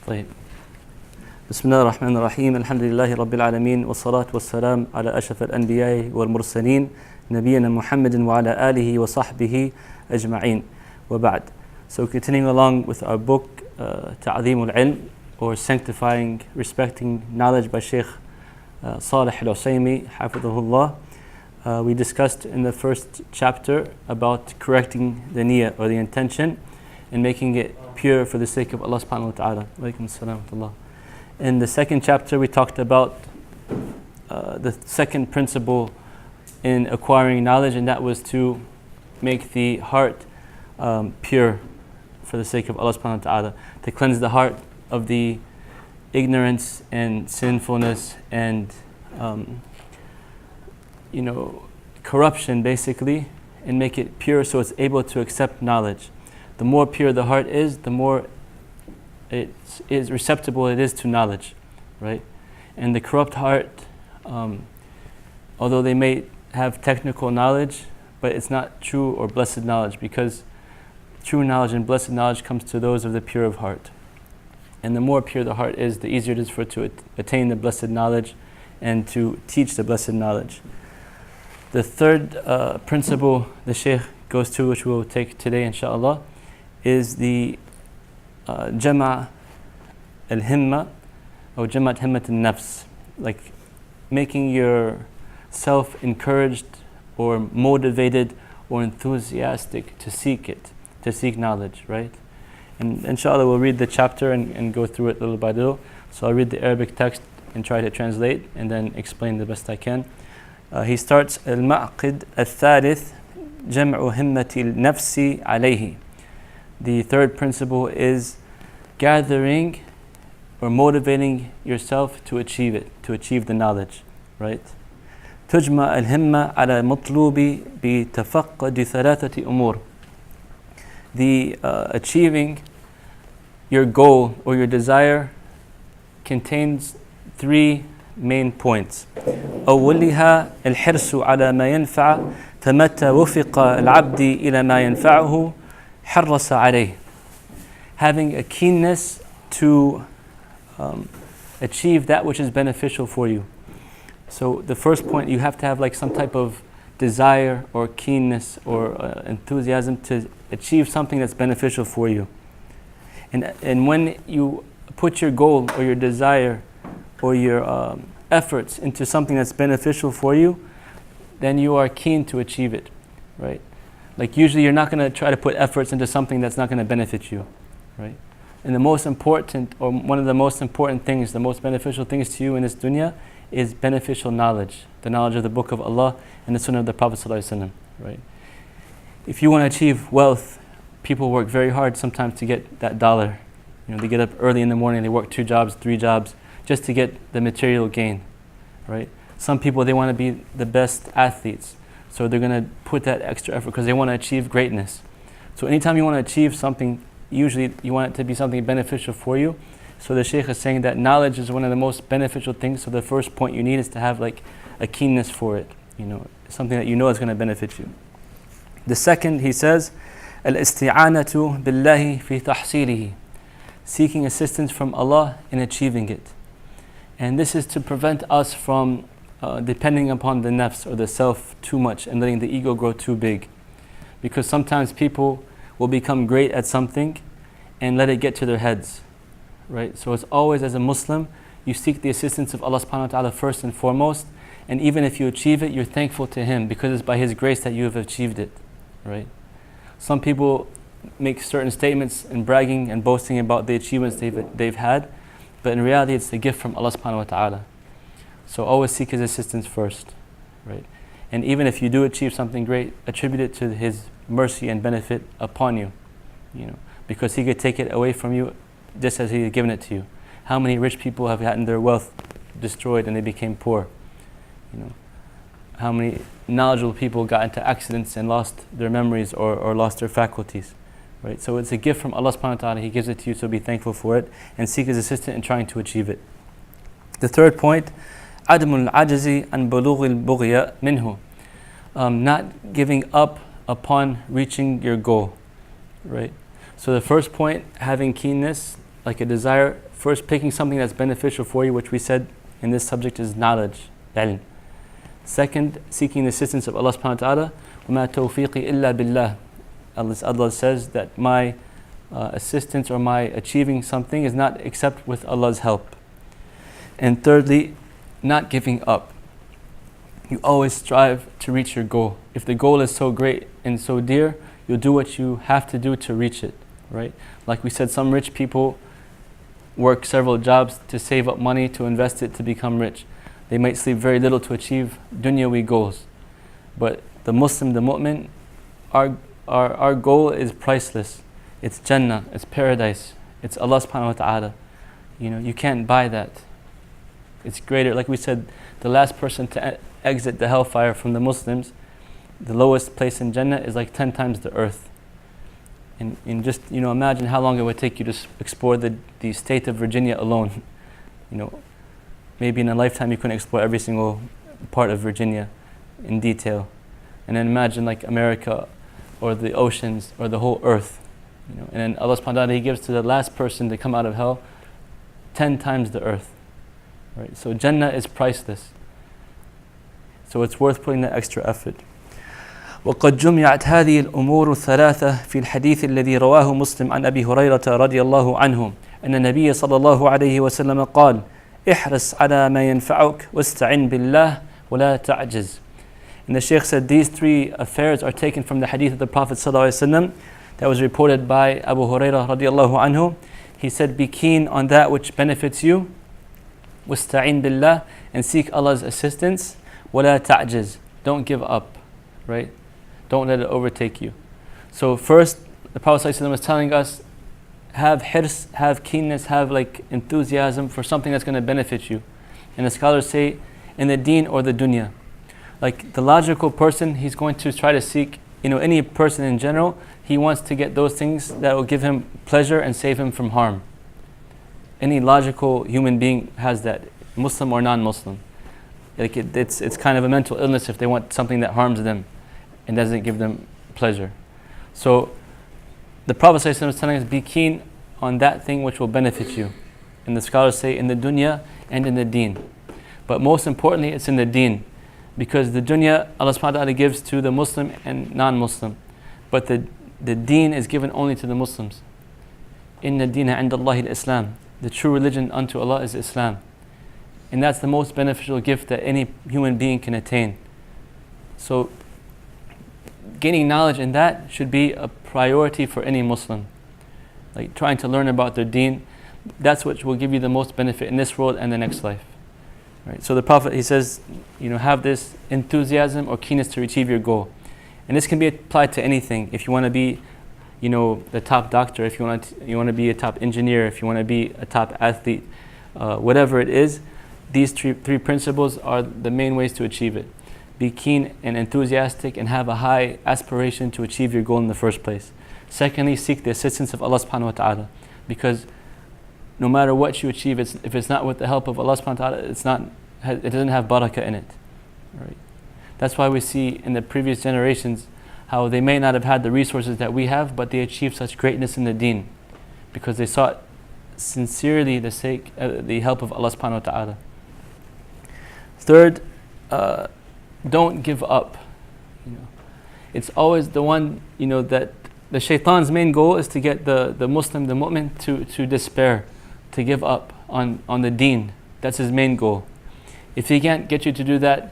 طيب. بسم الله الرحمن الرحيم. الحمد لله رب العالمين والصلاة والسلام على أشرف الأنبياء والمرسلين نبينا محمد وعلى آله وصحبه أجمعين وبعد. So continuing along with our book تعظيم العلم, or sanctifying, respecting knowledge by Sheikh Salih al-Usaymi حفظه الله. We discussed in the first chapter about correcting the niyyah, or the intention, and making it pure for the sake of Allah subhanahu wa ta'ala. Alaykum as-salam wa rahmatullah. In the second chapter we talked about the second principle in acquiring knowledge, and that was to make the heart pure for the sake of Allah subhanahu wa ta'ala, to cleanse the heart of the ignorance and sinfulness and corruption basically, and make it pure so it's able to accept knowledge. The more pure the heart is, the more it is receptible it is to knowledge, right? And the corrupt heart, although they may have technical knowledge, but it's not true or blessed knowledge, because true knowledge and blessed knowledge comes to those of the pure of heart. And the more pure the heart is, the easier it is for it to attain the blessed knowledge and to teach the blessed knowledge. The third principle the Shaykh goes to, which we will take today inshallah, is the Jama' al-Himma, or Jama' Himmat al-Nafs, like making yourself encouraged or motivated or enthusiastic to seek it, to seek knowledge, right? And inshallah we'll read the chapter and go through it little by little. So I'll read the Arabic text and try to translate and then explain the best I can. He starts, Al-Ma'qid al-Thalith Jam'u Himmati al-Nafsi alayhi. The third principle is gathering or motivating yourself to achieve it, to achieve the knowledge, right? تجمع الهمة على مطلوب بتفقد ثلاثة أمور. The achieving your goal or your desire contains three main points. أولها الحرص على ما ينفع فمتى وفق العبد إلى ما ينفعه حرص عليه. Having a keenness to achieve that which is beneficial for you. So the first point, you have to have like some type of desire or keenness or enthusiasm to achieve something that's beneficial for you. And when you put your goal or your desire or your efforts into something that's beneficial for you, then you are keen to achieve it, right? Like usually you're not going to try to put efforts into something that's not going to benefit you, right? And the most important, or one of the most important things, the most beneficial things to you in this dunya is beneficial knowledge, the knowledge of the Book of Allah and the Sunnah of the Prophet ﷺ, right? If you want to achieve wealth, people work very hard sometimes to get that dollar. They get up early in the morning, they work 2 jobs, 3 jobs, just to get the material gain, right? Some people, they want to be the best athletes, so they're going to put that extra effort because they want to achieve greatness. So anytime you want to achieve something, usually you want it to be something beneficial for you. So the Shaykh is saying that knowledge is one of the most beneficial things. So the first point you need is to have like a keenness for it, something that you know is going to benefit you. The second, he says, al-isti'anatu billahi fi tahsilihi, seeking assistance from Allah in achieving it. And this is to prevent us from depending upon the nafs or the self too much and letting the ego grow too big. Because sometimes people will become great at something and let it get to their heads, right? So it's always, as a Muslim, you seek the assistance of Allah subhanahu wa ta'ala first and foremost, and even if you achieve it, you're thankful to Him because it's by His grace that you have achieved it, right? Some people make certain statements and bragging and boasting about the achievements they've had, but in reality it's a gift from Allah subhanahu wa ta'ala. So always seek His assistance first, right? And even if you do achieve something great, attribute it to His mercy and benefit upon you, because He could take it away from you just as He had given it to you. How many rich people have gotten their wealth destroyed and they became poor? How many knowledgeable people got into accidents and lost their memories or lost their faculties, right? So it's a gift from Allah subhanahu wa ta'ala. He gives it to you, so be thankful for it and seek His assistance in trying to achieve it. The third point, عدم العجز عن بلوغ البغية منه, not giving up upon reaching your goal, right? So the first point, having keenness, like a desire First, picking something that's beneficial for you, which we said in this subject is knowledge, ilm. Second, seeking the assistance of Allah subhanahu wa ta'ala. وَمَا تَوْفِيقِ إِلَّا بِاللَّهِ. Allah says that my assistance or my achieving something is not except with Allah's help. And thirdly, not giving up. You always strive to reach your goal. If the goal is so great and so dear, you'll do what you have to do to reach it, right? Like we said, some rich people work several jobs to save up money, to invest it, to become rich. They might sleep very little to achieve dunyawi goals. But the Muslim, the mu'min, our goal is priceless. It's Jannah, it's paradise, it's Allah subhanahu wa ta'ala. You can't buy that. It's greater. Like we said, the last person to exit the hellfire from the Muslims, the lowest place in Jannah is like 10 times the earth. And just imagine how long it would take you to explore the state of Virginia alone. Maybe in a lifetime you couldn't explore every single part of Virginia in detail. And then imagine like America or the oceans or the whole earth. And then Allah subhanahu wa ta'ala, He gives to the last person to come out of hell 10 times the earth. Right? So Jannah is priceless. So it's worth putting that extra effort. وقد جمعت هذه الأمور الثلاثة في الحديث الذي رواه مسلم عن أبي هريرة رضي الله عنه أن النبي صلى الله عليه وسلم قال احرص على ما ينفعك واستعن بالله ولا تعجز. And the Shaykh said these three affairs are taken from the hadith of the Prophet ﷺ that was reported by Abu Hurairah radiallahu anhu. He said, be keen on that which benefits you, واستعن بالله, and seek Allah's assistance, ولا تعجز, don't give up, right? Don't let it overtake you. So first, the Prophet ﷺ was telling us, have hirs, have keenness, have like enthusiasm for something that's going to benefit you. And the scholars say, in the deen or the dunya. Like the logical person, he's going to try to seek, any person in general, he wants to get those things that will give him pleasure and save him from harm. Any logical human being has that, Muslim or non-Muslim. Like it's kind of a mental illness if they want something that harms them and doesn't give them pleasure. So the Prophet ﷺ is telling us, be keen on that thing which will benefit you. And the scholars say in the dunya and in the deen. But most importantly, it's in the deen. Because the dunya, Allah subhanahu wa ta'ala gives to the Muslim and non-Muslim. But the deen is given only to the Muslims. Inna deena inda Allahi al-Islam. The true religion unto Allah is Islam. And that's the most beneficial gift that any human being can attain. So gaining knowledge in that should be a priority for any Muslim. Like trying to learn about their deen, that's what will give you the most benefit in this world and the next life. Right? So the Prophet, he says, have this enthusiasm or keenness to achieve your goal. And this can be applied to anything. If you want to be, the top doctor, if you want to be a top engineer, if you want to be a top athlete, whatever it is, these three principles are the main ways to achieve it. Be keen and enthusiastic and have a high aspiration to achieve your goal in the first place. Secondly, seek the assistance of Allah subhanahu wa ta'ala. Because no matter what you achieve, if it's not with the help of Allah subhanahu wa ta'ala, it doesn't have barakah in it. Right? That's why we see in the previous generations how they may not have had the resources that we have, but they achieved such greatness in the deen. Because they sought sincerely the help of Allah subhanahu wa ta'ala. Third, don't give up. It's always the one, that the shaitan's main goal is to get the Muslim, the mu'min, to despair, to give up on the deen. That's his main goal. If he can't get you to do that,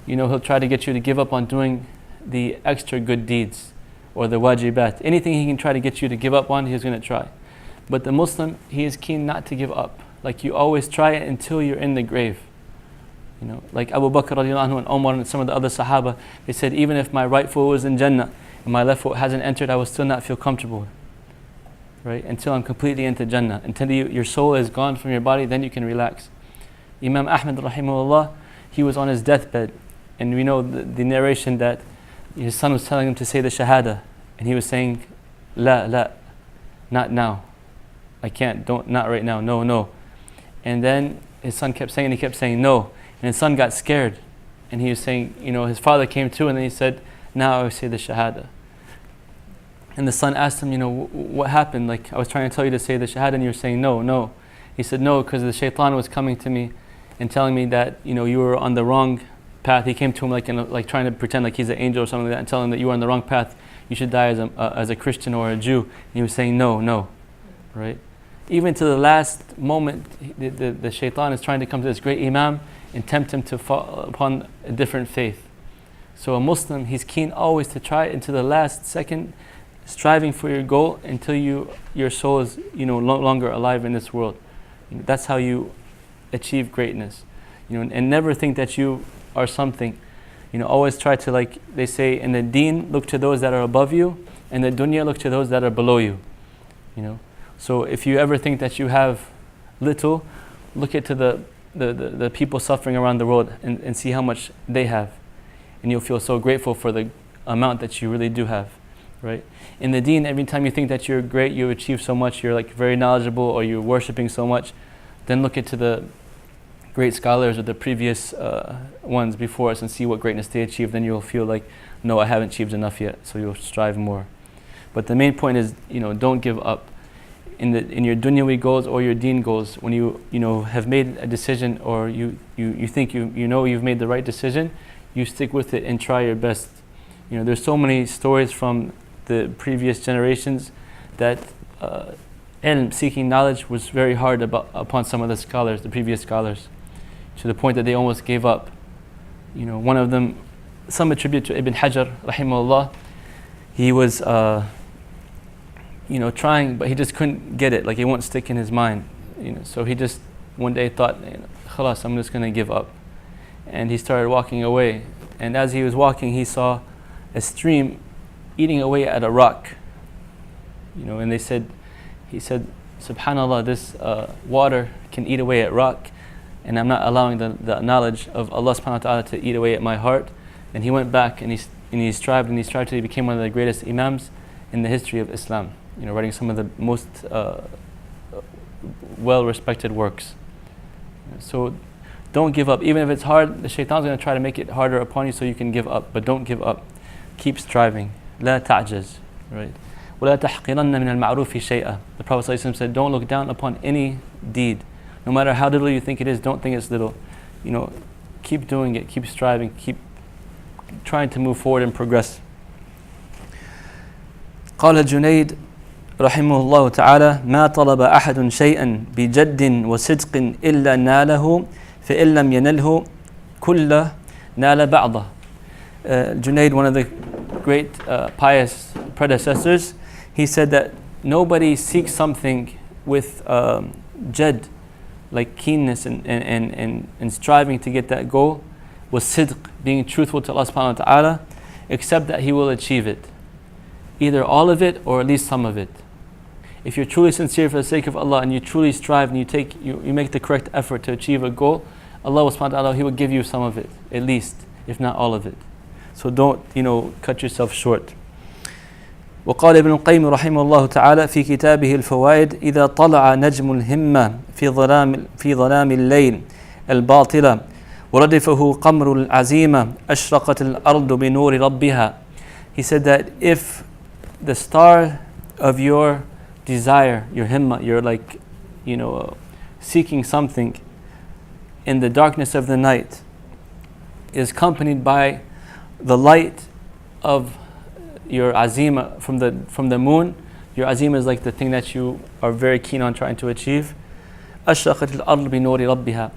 he'll try to get you to give up on doing the extra good deeds or the wajibat. Anything he can try to get you to give up on, he's going to try. But the Muslim, he is keen not to give up. Like you always try it until you're in the grave. Like Abu Bakr radiallahu anhu and Umar and some of the other Sahaba, they said, even if my right foot was in Jannah and my left foot hasn't entered, I will still not feel comfortable. Right? Until I'm completely into Jannah. Until your soul is gone from your body, then you can relax. Imam Ahmad rahimahullah, he was on his deathbed. And we know the narration that his son was telling him to say the Shahada. And he was saying, La, not now. I can't, not right now, no. And then his son kept saying no. And his son got scared. And he was saying, his father came too, and then he said, now I will say the Shahada. And the son asked him, what happened? Like, I was trying to tell you to say the Shahada, and you were saying no. He said, no, because the shaitan was coming to me and telling me that, you were on the wrong path. He came to him like trying to pretend like he's an angel or something like that and telling him that you were on the wrong path. You should die as a Christian or a Jew. And he was saying, no, right? Even to the last moment, the shaitan is trying to come to this great imam and tempt him to fall upon a different faith. So a Muslim, he's keen always to try into the last second, striving for your goal until your soul is no longer alive in this world. That's how you achieve greatness. And never think that you are something. Always try to, like they say in the deen, look to those that are above you, and the dunya, look to those that are below you. So if you ever think that you have little, look at to the people suffering around the world and see how much they have. And you'll feel so grateful for the amount that you really do have, right? In the deen, every time you think that you're great, you achieve so much, you're like very knowledgeable, or you're worshipping so much, then look at to the great scholars or the previous ones before us and see what greatness they achieved. Then you'll feel like, no, I haven't achieved enough yet, so you'll strive more. But the main point is, don't give up. In your dunyawi goals or your deen goals, when you have made a decision, or you think you've made the right decision, you stick with it and try your best. There's so many stories from the previous generations that ilm, seeking knowledge, was very hard upon some of the scholars, the previous scholars, to the point that they almost gave up. One of them, some attribute to Ibn Hajar, rahimahullah, he was trying, but he just couldn't get it, like it won't stick in his mind. So he just one day thought, khalas, I'm just going to give up. And he started walking away. And as he was walking, he saw a stream eating away at a rock. And he said, subhanallah, this water can eat away at rock, and I'm not allowing the knowledge of Allah subhanahu wa ta'ala to eat away at my heart. And he went back and he strived till he became one of the greatest imams in the history of Islam. Writing some of the most well-respected works. So don't give up. Even if it's hard, the shaitan's going to try to make it harder upon you so you can give up. But don't give up. Keep striving. لا تعجز. Right? ولا تحقرن من المعروف شيئا. The Prophet ﷺ said, don't look down upon any deed. No matter how little you think it is, don't think it's little. Keep doing it. Keep striving. Keep trying to move forward and progress. قال الجنيد رحمه الله تعالى: ما طلب أحد شيئا بجد وصدق إلا ناله فإن لم ينله كله نال بعضه. Junaid, one of the great pious predecessors, he said that nobody seeks something with jad, like keenness and striving to get that goal, with sidq, being truthful to Allah subhanahu wa ta'ala, except that he will achieve it. Either all of it or at least some of it. If you're truly sincere for the sake of Allah and you truly strive and you make the correct effort to achieve a goal, Allah subhanahu wa ta'ala, He will give you some of it, at least, if not all of it. So don't, cut yourself short. وقال ابن القيم رحمه الله تعالى في كتابه الفوائد: إذا طلع نجم الهمة في ظلام الليل الباطلة وردفه قمر العزيمة أشرقت الأرض بنور ربها. He said that if the star of your desire, your himma, you're like, seeking something in the darkness of the night, is accompanied by the light of your azima from the moon. Your azima is like the thing that you are very keen on trying to achieve. أشرقت الأرض بنور ربها.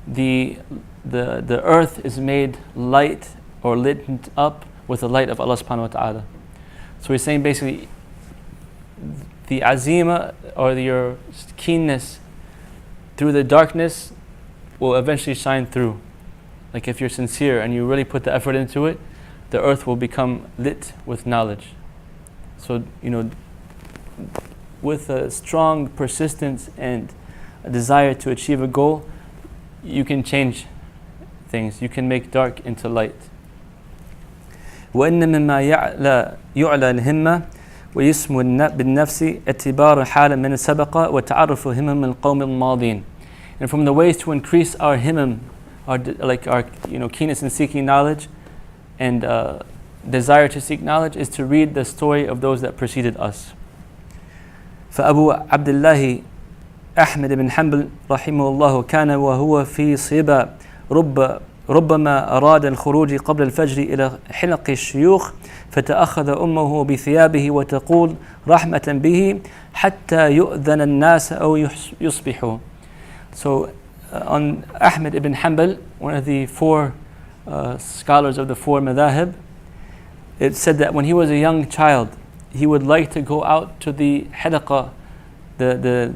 The earth is made light or lit up with the light of Allah subhanahu wa ta'ala. So he's saying basically the azima or your keenness through the darkness will eventually shine through. Like if you're sincere and you really put the effort into it, the earth will become lit with knowledge. So, with a strong persistence and a desire to achieve a goal, you can change things. You can make dark into light. وإن مما يعلى الهمة ويسمو بالنفس اعتبار حال من سبق وتعرف همم القوم الماضين. And from the ways to increase our himmam, our keenness in seeking knowledge and desire to seek knowledge, is to read the story of those that preceded us. فأبو عبد الله أحمد بن حنبل رحمه الله كان وهو في صبا ربما أراد الخروج قبل الفجر إلى حلق الشيوخ فتأخذ أمه بثيابه وتقول رحمة به حتى يؤذن الناس أو يصبحوا. So on Ahmed ibn Hanbal, one of the four scholars of the four madhahib, it said that when he was a young child, he would like to go out to the halaqa, the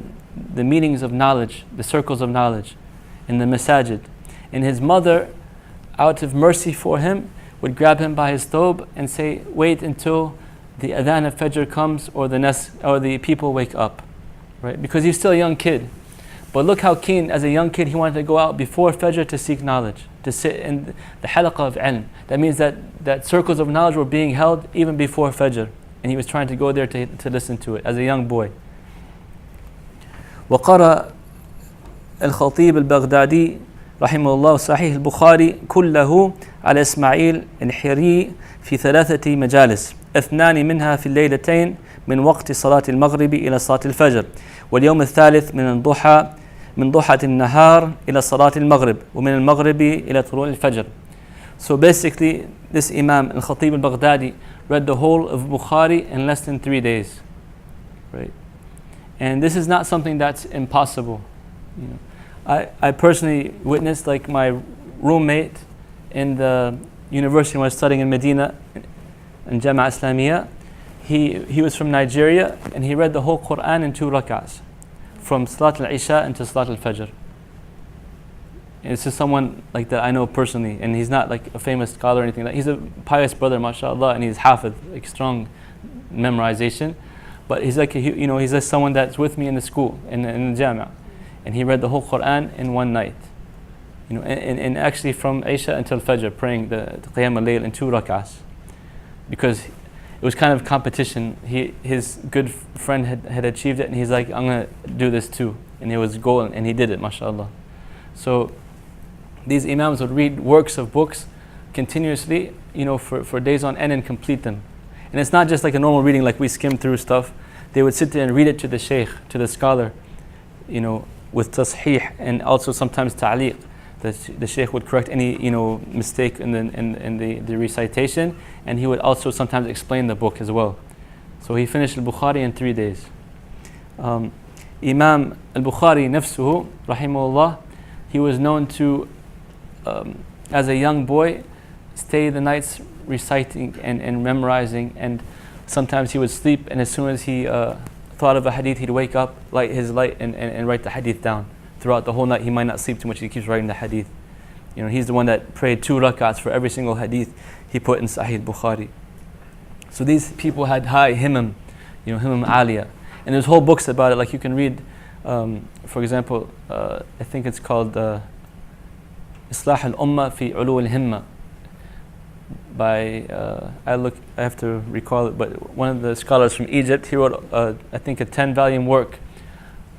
meetings of knowledge, the circles of knowledge, in the masajid. And his mother, out of mercy for him, would grab him by his thobe and say, wait until the adhan of Fajr comes or the people wake up. Right? Because he's still a young kid. But look how keen, as a young kid, he wanted to go out before Fajr to seek knowledge, to sit in the halaqah of ilm. That means that circles of knowledge were being held even before Fajr. And he was trying to go there to listen to it as a young boy. وقرأ الخطيب البغدادي رحمه الله صحيح البخاري كله على إسماعيل الحري في 3 مجالس 2 منها في الليلتين من وقت صلاة المغرب إلى صلاة الفجر واليوم الثالث من ضحى النهار إلى صلاة المغرب ومن المغرب إلى طلوع الفجر. So basically this Imam Al-Khatib Al-Baghdadi read the whole of Bukhari in less than 3 days. Right? And this is not something that's impossible. You know, I personally witnessed, like, my roommate in the university when I was studying in Medina, in Jama'ah Islamiyah. He was from Nigeria, and he read the whole Quran in 2 rak'ahs, from Salat al-Isha into Salat al-Fajr. And this is someone like that I know personally, and he's not like a famous scholar or anything. He's a pious brother, mashallah, and he's hafiz, like strong memorization. But he's like, he's just someone that's with me in the school, in the Jama'ah. And he read the whole Quran in one night. And actually from Isha until Fajr, praying the Qiyam al-Layl in 2 rak'ahs. Because it was kind of competition. His good friend had achieved it, and he's like, I'm going to do this too. And he was going, and he did it, mashallah. So these Imams would read works of books continuously, for days on end and complete them. And it's not just like a normal reading, like we skim through stuff. They would sit there and read it to the shaykh, to the scholar, with tasheeh and also sometimes ta'liq. The shaykh would correct any mistake in the recitation, and he would also sometimes explain the book as well. So he finished Al-Bukhari in 3 days. Imam Al-Bukhari nafsuhu, rahimahullah, he was known to, as a young boy, stay the nights reciting and memorizing, and sometimes he would sleep, and as soon as he thought of a hadith, he'd wake up, light his light, and write the hadith down. Throughout the whole night, he might not sleep too much, he keeps writing the hadith. He's the one that prayed 2 rak'ats for every single hadith he put in Sahih Bukhari. So these people had high himam, himam aliyah. And there's whole books about it, like you can read, for example, I think it's called Islah al-Ummah fi Ulu al-Himma, by, I have to recall it, but one of the scholars from Egypt, he wrote, I think, a 10-volume work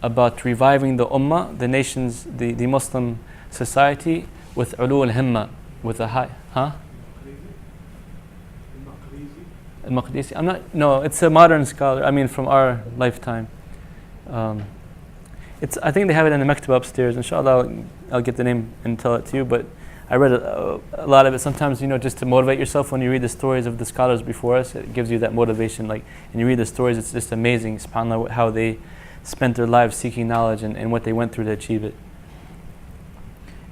about reviving the Ummah, the nations, the Muslim society, with Ulu al-Himma, with a high, Al-Maqdisi? No, it's a modern scholar, from our lifetime. I think they have it in the Mektaba upstairs. Inshallah, I'll get the name and tell it to you, but I read a lot of it. Sometimes, just to motivate yourself when you read the stories of the scholars before us, it gives you that motivation. And you read the stories, it's just amazing, subhanAllah, how they spent their lives seeking knowledge and what they went through to achieve it.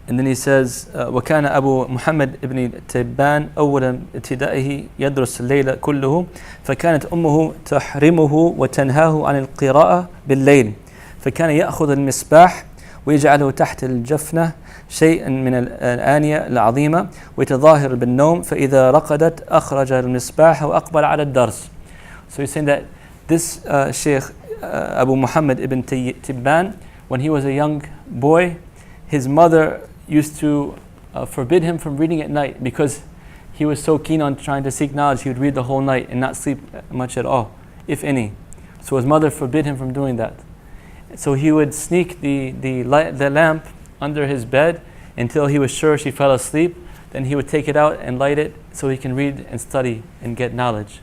And then he says, وكان أبو محمد ابن تبان أول ابتدائه يدرس الليل كله فكانت أمه تحرمه وتنهاه عن القراءة بالليل فكان يأخذ المصباح ويجعله تحت الجفنة شيئا من الآنية العظيمة ويتظاهر بالنوم فإذا رقدت أخرج المصباح وأقبل على الدرس. So he's saying that this Sheikh Abu Muhammad ibn Tibban, when he was a young boy, his mother used to forbid him from reading at night because he was so keen on trying to seek knowledge. He would read the whole night and not sleep much at all, if any. So his mother forbid him from doing that. So he would sneak the lamp under his bed until he was sure she fell asleep. Then he would take it out and light it so he can read and study and get knowledge.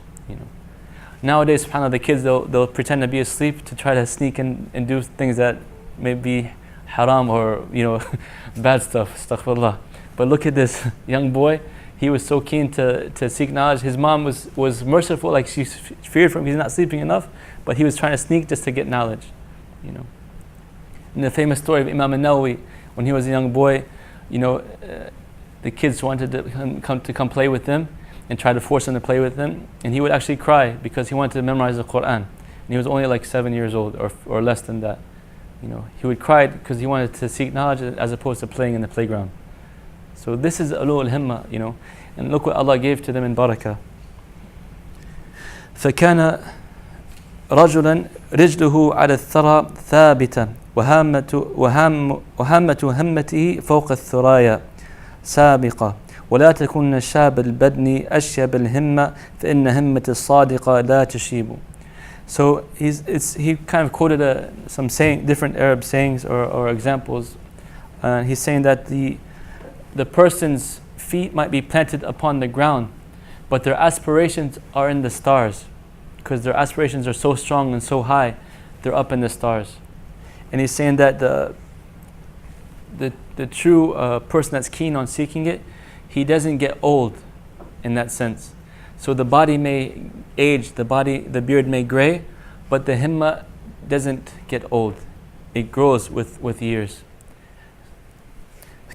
Nowadays, subhanAllah, the kids, they'll pretend to be asleep to try to sneak in and do things that maybe haram or bad stuff, astaghfirullah. But look at this young boy. He was so keen to seek knowledge. His mom was merciful, like she feared for him, he's not sleeping enough, but he was trying to sneak just to get knowledge. In the famous story of Imam al-Nawawi, when he was a young boy, the kids wanted to come play with them and try to force him to play with them, and he would actually cry because he wanted to memorize the Quran. And he was only like 7 years old or less than that. He would cry because he wanted to seek knowledge as opposed to playing in the playground. So this is ulu al-himma, and look what Allah gave to them in barakah. فكان رجلا رجله على الثرى ثابتة وهامة همته فوق الثرايا سابقة ولا تكن الشاب البدن أشيب الهمة فإن همة الصادقة لا تشيب. So he kind of quoted different Arab sayings or examples. He's saying that the person's feet might be planted upon the ground, but their aspirations are in the stars, because their aspirations are so strong and so high, they're up in the stars. And he's saying that the true person that's keen on seeking it, he doesn't get old in that sense. So the body may age, the beard may gray, but the himma doesn't get old. It grows with years.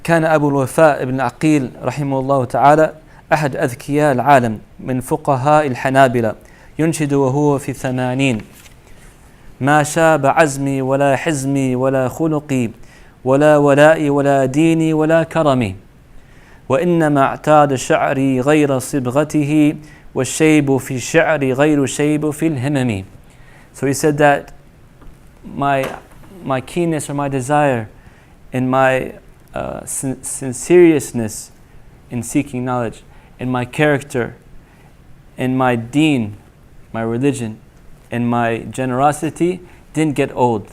كان أبو الوفاء ابن عقيل رحمه الله تعالى أحد أذكياء العالم من فقهاء الحنابلة ينشد وهو في 80 ما شاب عزمي ولا حزمي ولا خلقي ولا ولائي ولا ديني ولا كرمي وإنما اعتاد شعري غير صبغته والشيب في الشعر غير شيب في الهمم. So he said that my keenness or my desire and my sincerousness in seeking knowledge, and my character, and my deen, my religion, and my generosity didn't get old.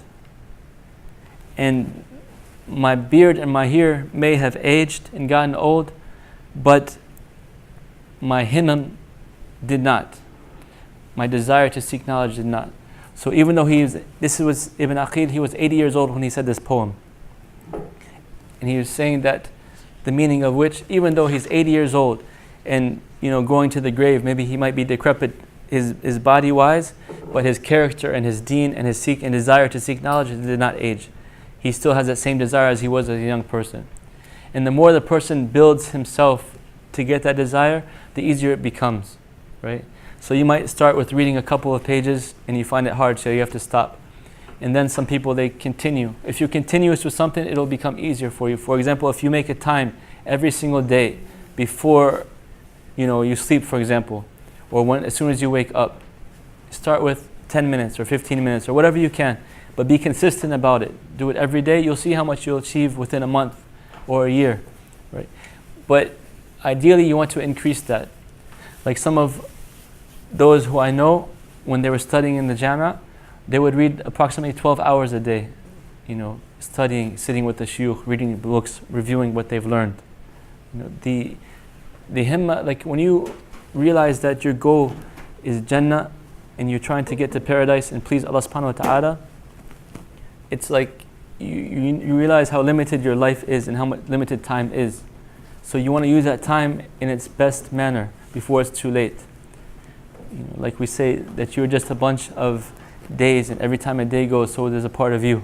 And my beard and my hair may have aged and gotten old, but my himmam did not. My desire to seek knowledge did not. So even though this was Ibn Aqil, he was 80 years old when he said this poem. And he was saying that the meaning of which, even though he's 80 years old and going to the grave, maybe he might be decrepit his body wise, but his character and his deen and his desire to seek knowledge did not age. He still has that same desire as he was as a young person. And the more the person builds himself to get that desire, the easier it becomes, right? So you might start with reading a couple of pages and you find it hard, so you have to stop. And then some people, they continue. If you're continuous with something, it'll become easier for you. For example, if you make a time every single day before you sleep, for example, or as soon as you wake up, start with 10 minutes or 15 minutes or whatever you can, but be consistent about it. Do it every day. You'll see how much you'll achieve within a month or a year, right? But ideally, you want to increase that. Like some of those who I know, when they were studying in the Jama', they would read approximately 12 hours a day, studying, sitting with the shuyukh, reading books, reviewing what they've learned. The himma, like when you realize that your goal is Jannah and you're trying to get to paradise and please Allah subhanahu wa ta'ala, it's like you realize how limited your life is and how much limited time is. So you want to use that time in its best manner before it's too late. Like we say that you're just a bunch of days, and every time a day goes, so there's a part of you.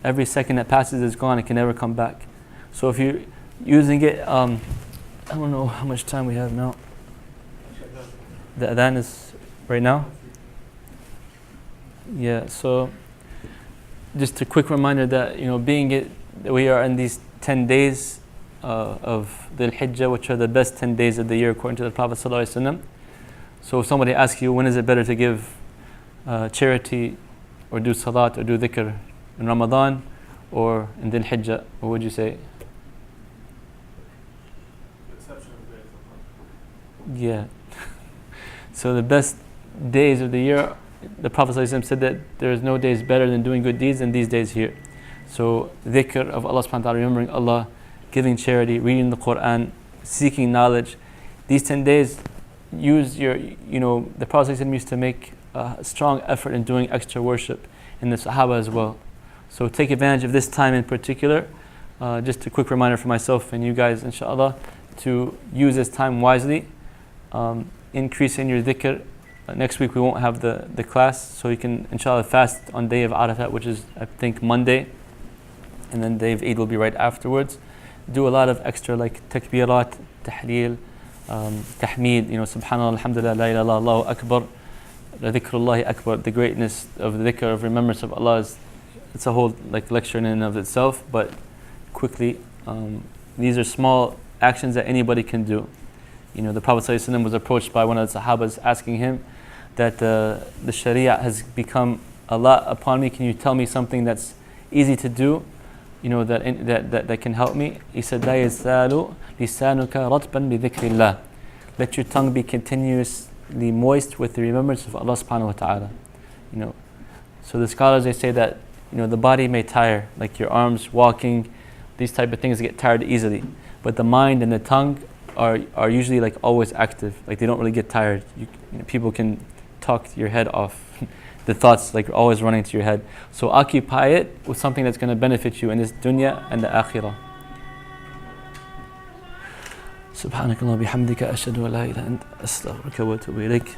Every second that passes is gone, it can never come back. So if you're using it, I don't know how much time we have now. The adhan is right now? Yeah, so just a quick reminder that, we are in these 10 days of the Al-Hijrah, which are the best 10 days of the year according to the Prophet ﷺ. So if somebody asks you, when is it better to give charity or do salat or do dhikr, in Ramadan or in the Hijjah, what would you say? Yeah. So the best days of the year, the Prophet ﷺ said that there is no days better than doing good deeds than these days here. So dhikr of Allah subhanahu wa ta'ala, remembering Allah, giving charity, reading the Quran, seeking knowledge. These 10 days, use your, the Prophet ﷺ used to make a strong effort in doing extra worship, and the Sahaba as well. So take advantage of this time in particular. Just a quick reminder for myself and you guys, inshallah, to use this time wisely. Increase in your dhikr. Next week we won't have the class, so you can inshallah fast on day of Arafat, which is I think Monday, and then day of Eid will be right afterwards. Do a lot of extra like takbirat, tahleel, tahmeed, subhanallah, alhamdulillah, la ilaha illallah, Allahu akbar, dhikrullahi akbar. The greatness of the dhikr, of remembrance of Allah, it's a whole like lecture in and of itself, but quickly, these are small actions that anybody can do. The Prophet ﷺ was approached by one of the Sahabas asking him that the Sharia has become a lot upon me. Can you tell me something that's easy to do, that can help me? He said, لا يزال لسانك رطبا بذكر الله. Let your tongue be continuously moist with the remembrance of Allah subhanahu wa ta'ala. So the scholars, they say that the body may tire, like your arms, walking, these type of things get tired easily. But the mind and the tongue are usually like always active, like they don't really get tired. People can talk your head off. The thoughts like always running to your head. So occupy it with something that's going to benefit you in this dunya and the akhirah. Subhanakallah bihamdika ashhadu an la ilaha illa anta astaghfiruka wa atubu ilayk.